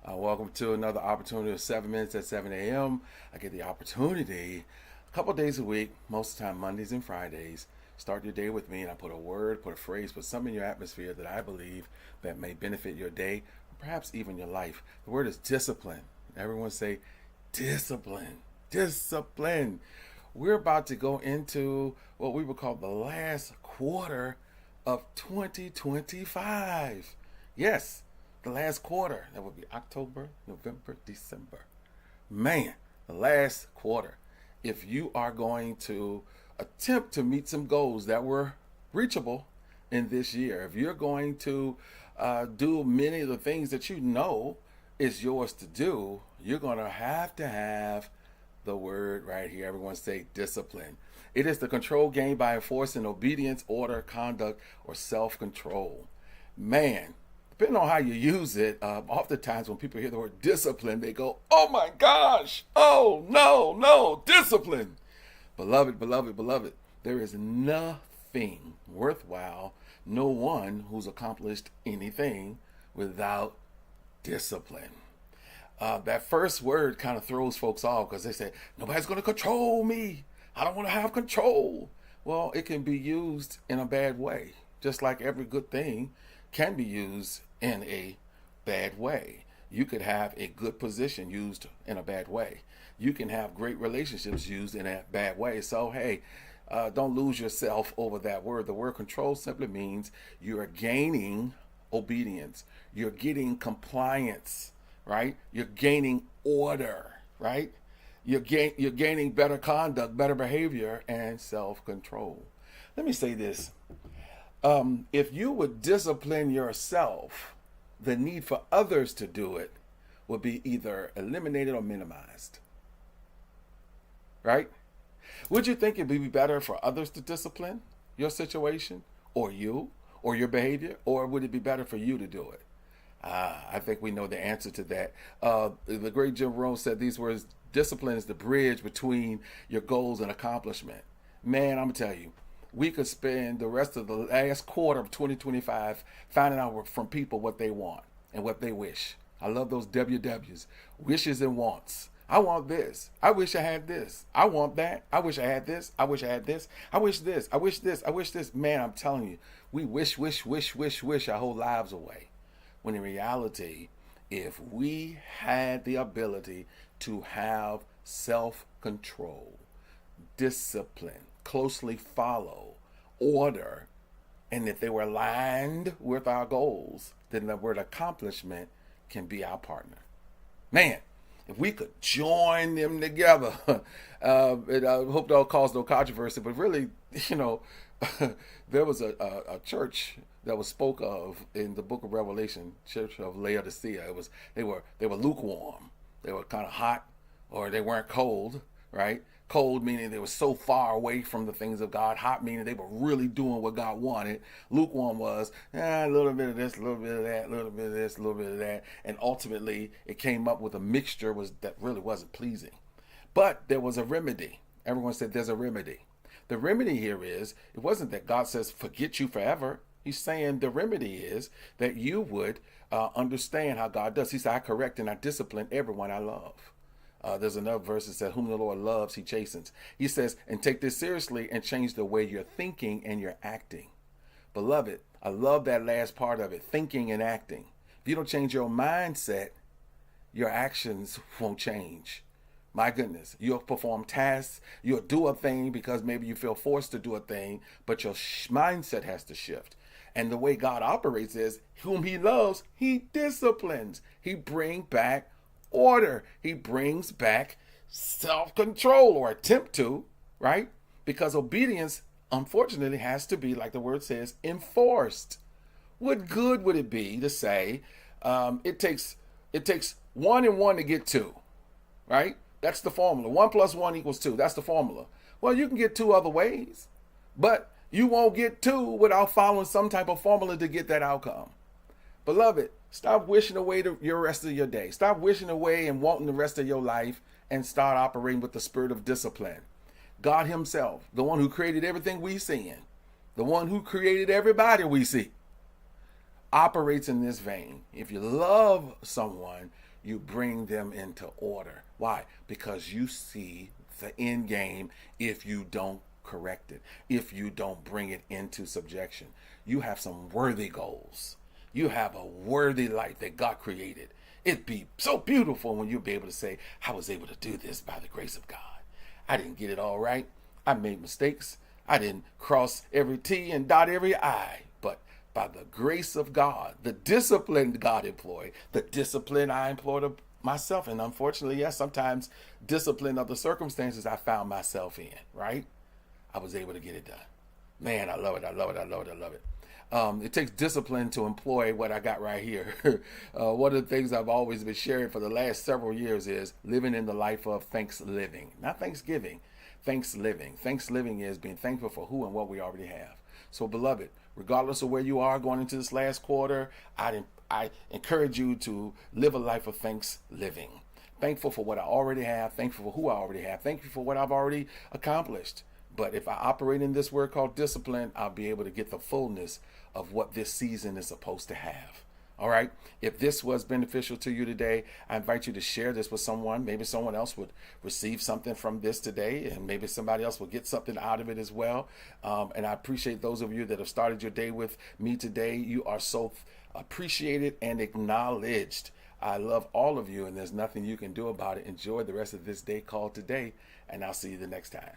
Welcome to another opportunity of 7 minutes at 7 a.m. I get the opportunity a couple days a week, most of the time Mondays and Fridays. Start your day with me, and I put a word, put a phrase, put something in your atmosphere that I believe that may benefit your day, or perhaps even your life. The word is discipline. Everyone say discipline, discipline. We're about to go into what we would call the last quarter of 2025. Yes, the last quarter. That would be October, November, December. Man, the last quarter. If you are going to attempt to meet some goals that were reachable in this year, if you're going to do many of the things that you know is yours to do, you're going to have the word right here. Everyone say discipline. It is the control gained by enforcing obedience, order, conduct, or self control. Man, depending on how you use it, oftentimes when people hear the word discipline, they go, oh my gosh, oh no, no, discipline. Beloved, beloved, beloved, there is nothing worthwhile, no one who's accomplished anything without discipline. That first word kind of throws folks off because they say, nobody's going to control me. I don't want to have control. Well, it can be used in a bad way, just like every good thing can be used in a bad way. You could have a good position used in a bad way. You can have great relationships used in a bad way. So, hey, don't lose yourself over that word. The word control simply means you are gaining obedience. You're getting compliance, right? You're gaining order, right? You're gaining better conduct, better behavior, and self-control. Let me say this. If you would discipline yourself, the need for others to do it would be either eliminated or minimized. Right? Would you think it'd be better for others to discipline your situation or you or your behavior, or would it be better for you to do it? I think we know the answer to that. The great Jim Rohn said these words: discipline is the bridge between your goals and accomplishment. Man, I'm going to tell you, we could spend the rest of the last quarter of 2025 finding out from people what they want and what they wish. I love those WWs, wishes and wants. I want this. I wish I had this. I want that. I wish I had this. I wish I had this. I wish this. I wish this. I wish this. Man, I'm telling you, we wish our whole lives away. When in reality, if we had the ability to have self-control, discipline, closely follow, order, and if they were aligned with our goals, then the word accomplishment can be our partner. Man, if we could join them together, and I hope that will cause no controversy, but really, you know, there was a church that was spoke of in the book of Revelation, Church of Laodicea. They were lukewarm. They were kind of hot, or they weren't cold, right? Cold meaning they were so far away from the things of God. Hot meaning they were really doing what God wanted. Lukewarm was a little bit of this, a little bit of that, a little bit of this, a little bit of that. And ultimately it came up with a mixture that really wasn't pleasing. But there was a remedy. Everyone said there's a remedy. The remedy here is, it wasn't that God says forget you forever. He's saying the remedy is that you would understand how God does. He said, I correct and I discipline everyone I love. There's another verse that says, whom the Lord loves, he chastens. He says, and take this seriously and change the way you're thinking and you're acting. Beloved, I love that last part of it, thinking and acting. If you don't change your mindset, your actions won't change. My goodness, you'll perform tasks, you'll do a thing because maybe you feel forced to do a thing, but your mindset has to shift. And the way God operates is, whom he loves, he disciplines. He brings back order. He brings back self-control, or attempt to, right? Because obedience, unfortunately, has to be, like the word says, enforced. What good would it be to say it takes 1 and 1 to get 2, right? That's the formula. 1 + 1 = 2. That's the formula. Well, you can get 2 other ways, but you won't get 2 without following some type of formula to get that outcome. Beloved, stop wishing away your rest of your day. Stop wishing away and wanting the rest of your life, and start operating with the spirit of discipline. God himself, the one who created everything we see in, the one who created everybody we see, operates in this vein. If you love someone, You bring them into order. Why? Because you see the end game if you don't correct it, if you don't bring it into subjection. You have some worthy goals. You have a worthy life that God created. It'd be so beautiful when you'll be able to say, I was able to do this by the grace of God. I didn't get it all right. I made mistakes. I didn't cross every T and dot every I. But by the grace of God, the discipline God employed, the discipline I employed myself. And unfortunately, yes, sometimes discipline of the circumstances I found myself in, right? I was able to get it done. Man, I love it. I love it. I love it. I love it. It takes discipline to employ what I got right here. One of the things I've always been sharing for the last several years is living in the life of thanks living, not Thanksgiving, thanks living. Thanks living is being thankful for who and what we already have. So, beloved, regardless of where you are going into this last quarter, I encourage you to live a life of thanks living. Thankful for what I already have, thankful for who I already have, thankful for what I've already accomplished. But if I operate in this word called discipline, I'll be able to get the fullness of what this season is supposed to have. All right. If this was beneficial to you today, I invite you to share this with someone. Maybe someone else would receive something from this today, and maybe somebody else will get something out of it as well. And I appreciate those of you that have started your day with me today. You are so appreciated and acknowledged. I love all of you, and there's nothing you can do about it. Enjoy the rest of this day called today, and I'll see you the next time.